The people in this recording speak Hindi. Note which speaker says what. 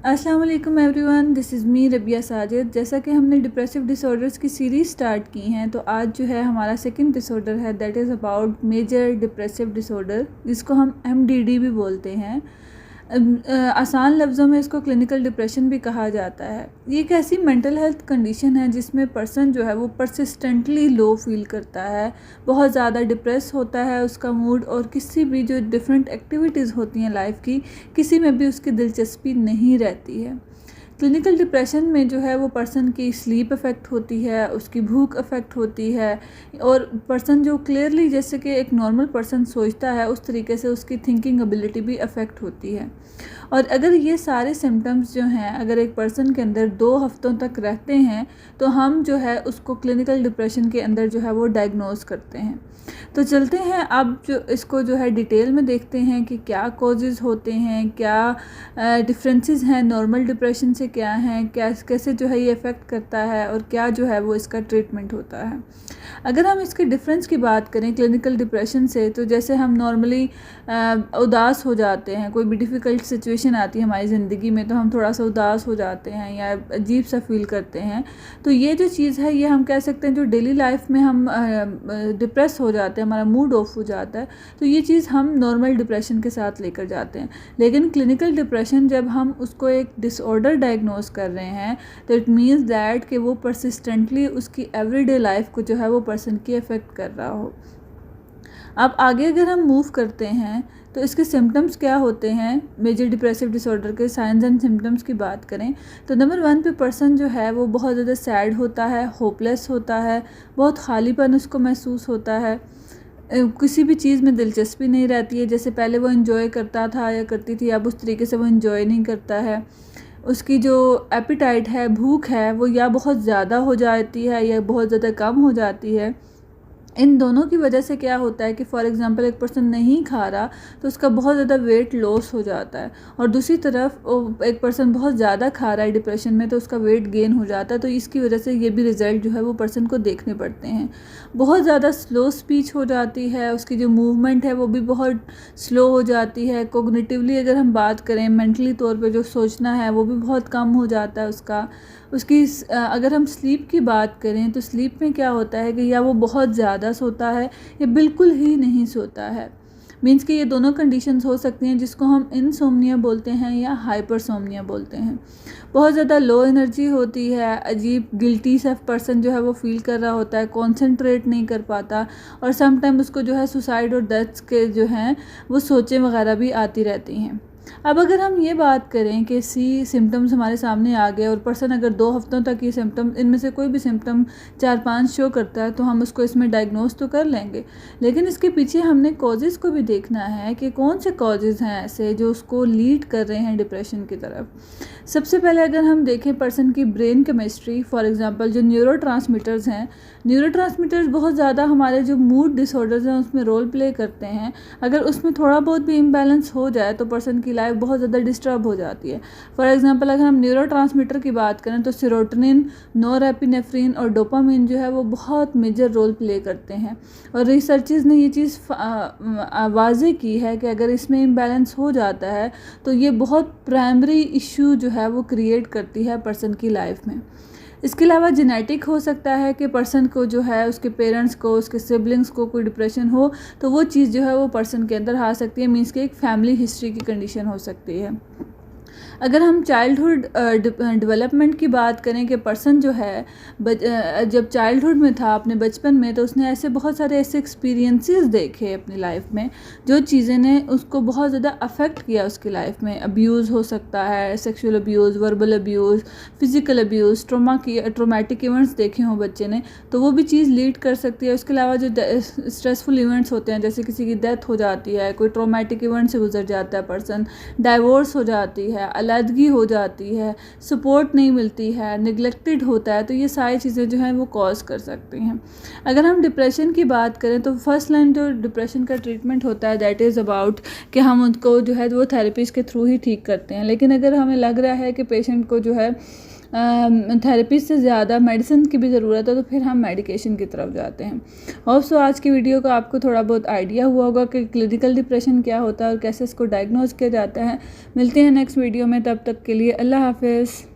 Speaker 1: अस्सलाम वालेकुम everyone, this is me Rabia Sajid. जैसा कि हमने डिप्रेसिव डिसऑर्डर्स की सीरीज़ स्टार्ट की हैं, तो आज जो है हमारा सेकंड डिसऑर्डर है, that is about major depressive disorder, जिसको हम MDD भी बोलते हैं। आसान लफ्ज़ों में इसको क्लिनिकल डिप्रेशन भी कहा जाता है। ये एक ऐसी मेंटल हेल्थ कंडीशन है जिसमें पर्सन जो है वो परसिस्टेंटली लो फील करता है, बहुत ज़्यादा डिप्रेस होता है उसका मूड, और किसी भी जो डिफरेंट एक्टिविटीज़ होती हैं लाइफ की, किसी में भी उसकी दिलचस्पी नहीं रहती है। क्लिनिकल डिप्रेशन में जो है वो पर्सन की स्लीप अफेक्ट होती है, उसकी भूख अफेक्ट होती है, और पर्सन जो क्लियरली जैसे कि एक नॉर्मल पर्सन सोचता है उस तरीके से उसकी थिंकिंग एबिलिटी भी अफेक्ट होती है। और अगर ये सारे सिम्टम्स जो हैं अगर एक पर्सन के अंदर 2 हफ्तों तक रहते हैं, तो हम जो है उसको क्लिनिकल डिप्रेशन के अंदर जो है वो डायग्नोज करते हैं। तो चलते हैं अब जो इसको जो है डिटेल में देखते हैं कि क्या कॉजेज़ होते हैं, क्या डिफरेंसेस हैं नॉर्मल डिप्रेशन से, क्या हैं, क्या कैसे जो है ये इफ़ेक्ट करता है, और क्या जो है वो इसका ट्रीटमेंट होता है। अगर हम इसके डिफरेंस की बात करें क्लिनिकल डिप्रेशन से, तो जैसे हम नॉर्मली उदास हो जाते हैं, कोई भी डिफ़िकल्ट सिचुएशन आती है हमारी ज़िंदगी में तो हम थोड़ा सा उदास हो जाते हैं या अजीब सा फील करते हैं। तो ये जो चीज़ है ये हम कह सकते हैं जो डेली लाइफ में हम डिप्रेस हो जाते हैं, हमारा मूड ऑफ हो जाता है, तो ये चीज़ हम नॉर्मल डिप्रेशन के साथ लेकर जाते हैं। लेकिन क्लिनिकल डिप्रेशन जब हम उसको एक डिसऑर्डर डायग्नोज कर रहे हैं, तो इट मीन्स दैट कि वो परसिस्टेंटली उसकी एवरीडे लाइफ को जो है वो पर्सन की अफेक्ट कर रहा हो। अब आगे अगर हम मूव करते हैं तो इसके सिम्टम्स क्या होते हैं। मेजर डिप्रेसिव डिसऑर्डर के साइंस एंड सिम्टम्स की बात करें तो नंबर 1 पे पर्सन जो है वो बहुत ज़्यादा सैड होता है, होपलेस होता है, बहुत खालीपन उसको महसूस होता है, किसी भी चीज़ में दिलचस्पी नहीं रहती है। जैसे पहले वो इन्जॉय करता था या करती थी, अब उस तरीके से वो इन्जॉय नहीं करता है। उसकी जो एपिटाइट है, भूख है, वो या बहुत ज़्यादा हो जाती है या बहुत ज़्यादा कम हो जाती है। इन दोनों की वजह से क्या होता है कि फॉर एग्ज़ाम्पल एक पर्सन नहीं खा रहा तो उसका बहुत ज़्यादा वेट लॉस हो जाता है, और दूसरी तरफ एक पर्सन बहुत ज़्यादा खा रहा है डिप्रेशन में तो उसका वेट गेन हो जाता है। तो इसकी वजह से ये भी रिज़ल्ट जो है वो पर्सन को देखने पड़ते हैं। बहुत ज़्यादा स्लो स्पीच हो जाती है, उसकी जो मूवमेंट है वो भी बहुत स्लो हो जाती है। कोग्निटिवली अगर हम बात करें, मेंटली तौर पर जो सोचना है वो भी बहुत कम हो जाता है उसकी अगर हम स्लीप की बात करें तो स्लीप में क्या होता है कि या वो बहुत ज़्यादा सोता है या बिल्कुल ही नहीं सोता है। मीन्स कि ये दोनों कंडीशंस हो सकती हैं जिसको हम इनसोम्निया बोलते हैं या हाइपरसोम्निया बोलते हैं। बहुत ज़्यादा लो एनर्जी होती है, अजीब गिल्टी सा पर्सन जो है वो फील कर रहा होता है, कॉन्सेंट्रेट नहीं कर पाता, और समटाइम उसको जो है सुसाइड और डेथ्स के जो हैं वो सोचें वगैरह भी आती रहती हैं। अब अगर हम ये बात करें कि सिम्टम्स हमारे सामने आ गए और पर्सन अगर 2 हफ्तों तक ये सिम्टम, इनमें से कोई भी सिम्टम 4-5 शो करता है, तो हम उसको इसमें डायग्नोज तो कर लेंगे, लेकिन इसके पीछे हमने कॉजेज़ को भी देखना है कि कौन से कॉजेज़ हैं ऐसे जो उसको लीड कर रहे हैं डिप्रेशन की तरफ। सबसे पहले अगर हम देखें पर्सन की ब्रेन केमिस्ट्री, फॉर एग्जांपल जो न्यूरोट्रांसमीटर्स हैं, न्यूरोट्रांसमीटर्स बहुत ज़्यादा हमारे जो मूड डिसऑर्डर्स हैं उसमें रोल प्ले करते हैं। अगर उसमें थोड़ा बहुत भी इम्बैलेंस हो जाए तो पर्सन की लाइफ बहुत ज़्यादा डिस्टर्ब हो जाती है। फॉर एग्जांपल अगर हम न्यूरोट्रांसमीटर की बात करें तो सेरोटोनिन, नोरेपिनेफ्रिन और डोपामिन जो है वो बहुत मेजर रोल प्ले करते हैं, और रिसर्चेस ने ये चीज़ वाज़े की है कि अगर इसमें इम्बैलेंस हो जाता है तो ये बहुत प्राइमरी इशू जो है वो क्रिएट करती है पर्सन की लाइफ में। इसके अलावा जेनेटिक हो सकता है कि पर्सन को जो है उसके पेरेंट्स को, उसके सिबलिंग्स को कोई डिप्रेशन हो तो वो चीज़ जो है वो पर्सन के अंदर आ सकती है। मीन्स कि एक फैमिली हिस्ट्री की कंडीशन हो सकती है। अगर हम चाइल्डहुड डेवलपमेंट की बात करें कि पर्सन जो है जब चाइल्डहुड में था, अपने बचपन में, तो उसने ऐसे बहुत सारे ऐसे एक्सपीरियंसेस देखे अपनी लाइफ में जो चीज़ें ने उसको बहुत ज़्यादा अफेक्ट किया उसकी लाइफ में। अब्यूज़ हो सकता है, sexual abuse, verbal abuse, physical abuse, traumatic events देखे हों बच्चे ने, तो वो भी चीज़ लीड कर सकती है। उसके अलावा जो स्ट्रेसफुल इवेंट्स होते हैं, जैसे किसी की डेथ हो जाती है, कोई ट्रोमेटिक इवेंट से गुजर जाता है पर्सन, डाइवोर्स हो जाती है, अलग हो जाती है, सपोर्ट नहीं मिलती है, निगलेक्टेड होता है, तो ये सारी चीज़ें जो हैं वो कॉज कर सकती हैं। अगर हम डिप्रेशन की बात करें तो फर्स्ट लाइन जो डिप्रेशन का ट्रीटमेंट होता है दैट इज़ अबाउट कि हम उनको जो है वो थेरेपीज़ के थ्रू ही ठीक करते हैं। लेकिन अगर हमें लग रहा है कि पेशेंट को जो है थेरेपी से ज़्यादा मेडिसिन की भी ज़रूरत है तो फिर हम मेडिकेशन की तरफ जाते हैं। होप्स आज की वीडियो का आपको थोड़ा बहुत आइडिया हुआ होगा कि क्लिनिकल डिप्रेशन क्या होता है और कैसे इसको डायग्नोज किया जाता है। मिलते हैं नेक्स्ट वीडियो में, तब तक के लिए अल्लाह हाफिज़।